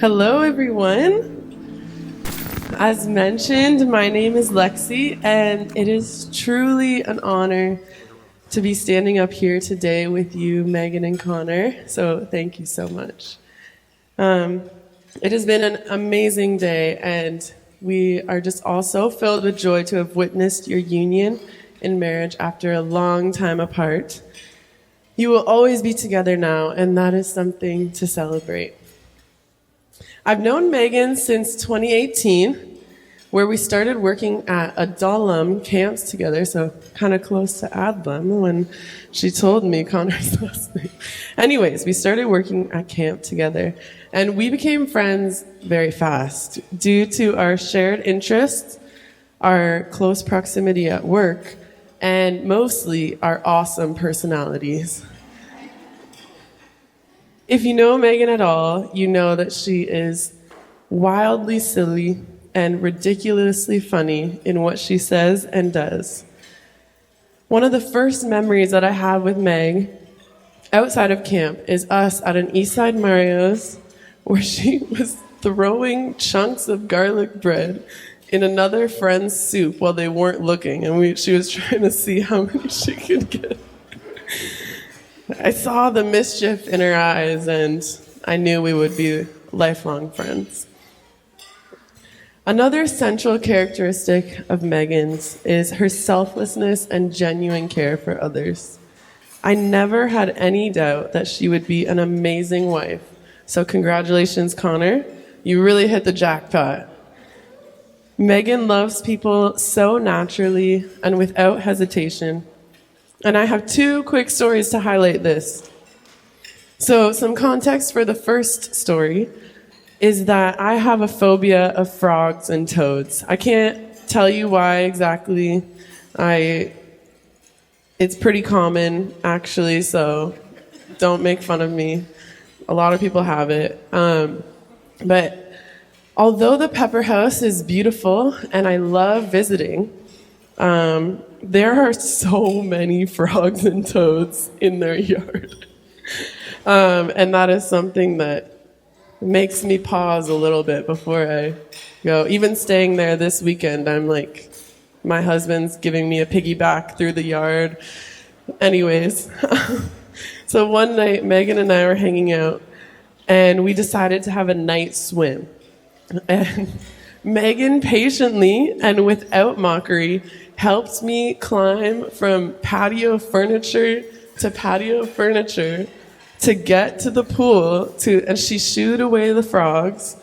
Hello, everyone. As mentioned, my name is Lexi, and it is truly an honor to be standing up here today with you, Megan and Connor. So thank you so much. It has been an amazing day, and we are just all so filled with joy to have witnessed your union in marriage after a long time apart. You will always be together now, and that is something to celebrate. I've known Megan since 2018, where we started working at Adullam camps together, so kind of close to Adlam when she told me Connor's last name. Anyways, we started working at camp together, and we became friends very fast due to our shared interests, our close proximity at work, and mostly our awesome personalities. If you know Megan at all, you know that she is wildly silly and ridiculously funny in what she says and does. One of the first memories that I have with Meg outside of camp is us at an Eastside Mario's where she was throwing chunks of garlic bread in another friend's soup while they weren't looking, and she was trying to see how many she could get. I saw the mischief in her eyes, and I knew we would be lifelong friends. Another central characteristic of Megan's is her selflessness and genuine care for others. I never had any doubt that she would be an amazing wife. So congratulations, Connor. You really hit the jackpot. Megan loves people so naturally and without hesitation. And I have two quick stories to highlight this. So some context for the first story is that I have a phobia of frogs and toads. I can't tell you why exactly. It's pretty common, actually, so don't make fun of me. A lot of people have it. But although the Pepper House is beautiful and I love visiting, there are so many frogs and toads in their yard. And that is something that makes me pause a little bit before I go. Even staying there this weekend, I'm like, my husband's giving me a piggyback through the yard. Anyways, so one night, Megan and I were hanging out, and we decided to have a night swim. And Megan patiently and without mockery helped me climb from patio furniture to patio furniture to get to the pool, and she shooed away the frogs.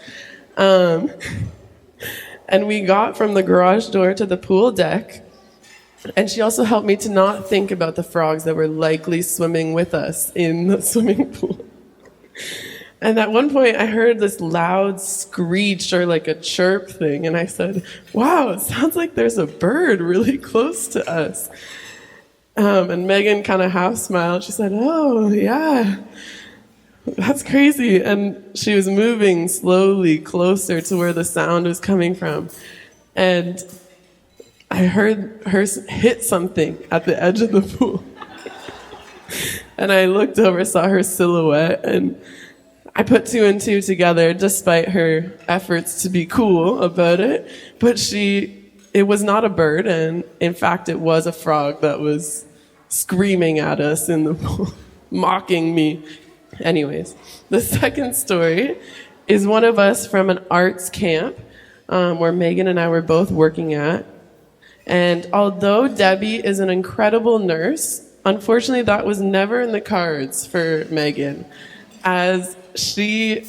And we got from the garage door to the pool deck. And she also helped me to not think about the frogs that were likely swimming with us in the swimming pool. And at one point, I heard this loud screech or like a chirp thing, and I said, wow, it sounds like there's a bird really close to us. And Megan kind of half smiled. She said, oh, yeah, that's crazy. And she was moving slowly closer to where the sound was coming from. And I heard her hit something at the edge of the pool. And I looked over, saw her silhouette, and I put two and two together despite her efforts to be cool about it. But it was not a bird, and in fact it was a frog that was screaming at us in the pool, mocking me. Anyways, the second story is one of us from an arts camp where Megan and I were both working at. And although Debbie is an incredible nurse, unfortunately that was never in the cards for Megan, as she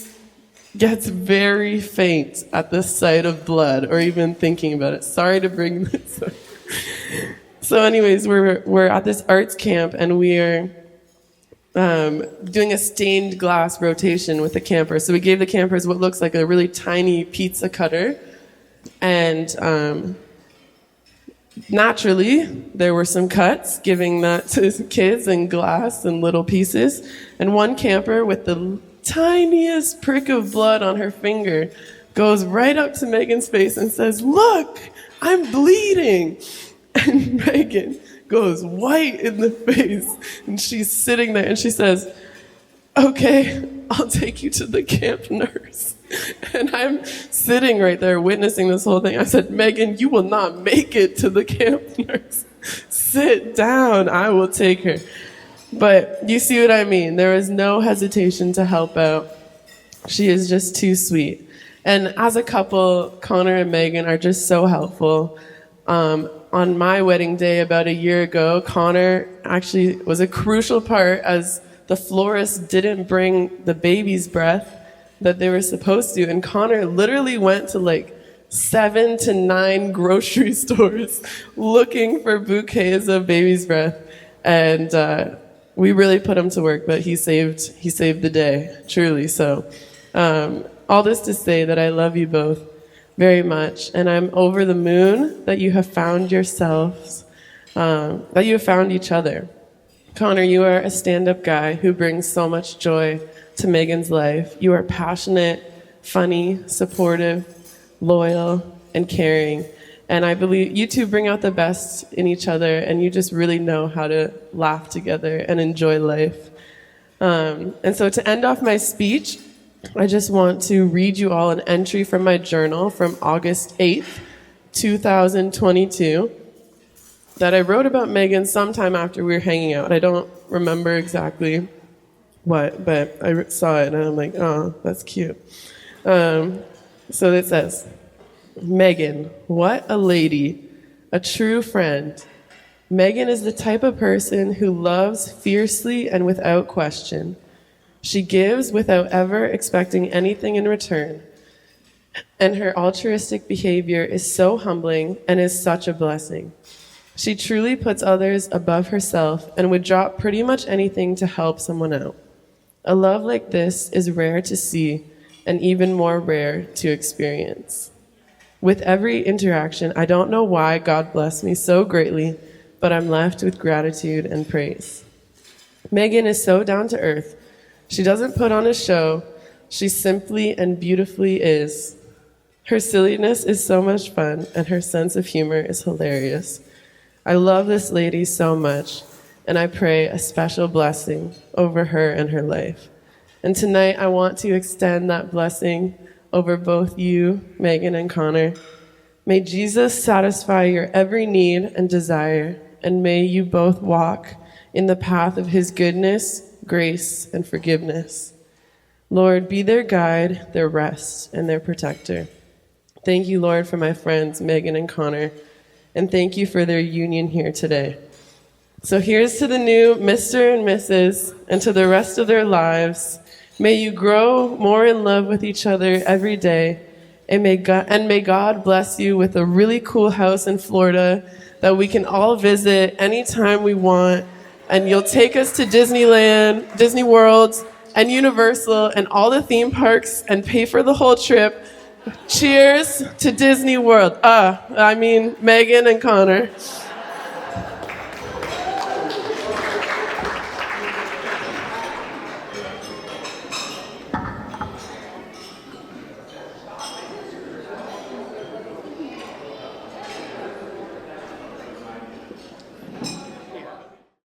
gets very faint at the sight of blood or even thinking about it. Sorry to bring this up. So anyways, we're at this arts camp, and we are doing a stained glass rotation with the campers. So we gave the campers what looks like a really tiny pizza cutter, and naturally there were some cuts, giving that to kids in glass and little pieces. And one camper with the tiniest prick of blood on her finger goes right up to Megan's face and says, look, I'm bleeding. And Megan goes white in the face, and she's sitting there, and she says, okay, I'll take you to the camp nurse. And I'm sitting right there witnessing this whole thing. I said, Megan, you will not make it to the camp nurse. Sit down, I will take her. But you see what I mean? There was no hesitation to help out. She is just too sweet. And as a couple, Connor and Megan are just so helpful. On my wedding day about a year ago, Connor actually was a crucial part as the florist didn't bring the baby's breath that they were supposed to. And Connor literally went to like 7 to 9 grocery stores looking for bouquets of baby's breath. And we really put him to work, but he saved the day, truly. So all this to say that I love you both very much, and I'm over the moon that you have found yourselves, that you have found each other. Connor, you are a stand-up guy who brings so much joy to Megan's life. You are passionate, funny, supportive, loyal, and caring. And I believe you two bring out the best in each other, and you just really know how to laugh together and enjoy life. And so to end off my speech, I just want to read you all an entry from my journal from August 8th, 2022, that I wrote about Megan sometime after we were hanging out. I don't remember exactly what, but I saw it and I'm like, oh, that's cute. So it says, Megan, what a lady, a true friend. Megan is the type of person who loves fiercely and without question. She gives without ever expecting anything in return. And her altruistic behavior is so humbling and is such a blessing. She truly puts others above herself and would drop pretty much anything to help someone out. A love like this is rare to see and even more rare to experience. With every interaction, I don't know why God blessed me so greatly, but I'm left with gratitude and praise. Megan is so down to earth. She doesn't put on a show. She simply and beautifully is. Her silliness is so much fun, and her sense of humor is hilarious. I love this lady so much, and I pray a special blessing over her and her life. And tonight, I want to extend that blessing over both you, Megan and Connor. May Jesus satisfy your every need and desire, and may you both walk in the path of his goodness, grace, and forgiveness. Lord, be their guide, their rest, and their protector. Thank you, Lord, for my friends, Megan and Connor, and thank you for their union here today. So here's to the new Mr. and Mrs., and to the rest of their lives. May you grow more in love with each other every day, and may God bless you with a really cool house in Florida that we can all visit anytime we want. And you'll take us to Disneyland, Disney World, and Universal, and all the theme parks, and pay for the whole trip. Cheers to Disney World. Megan and Connor.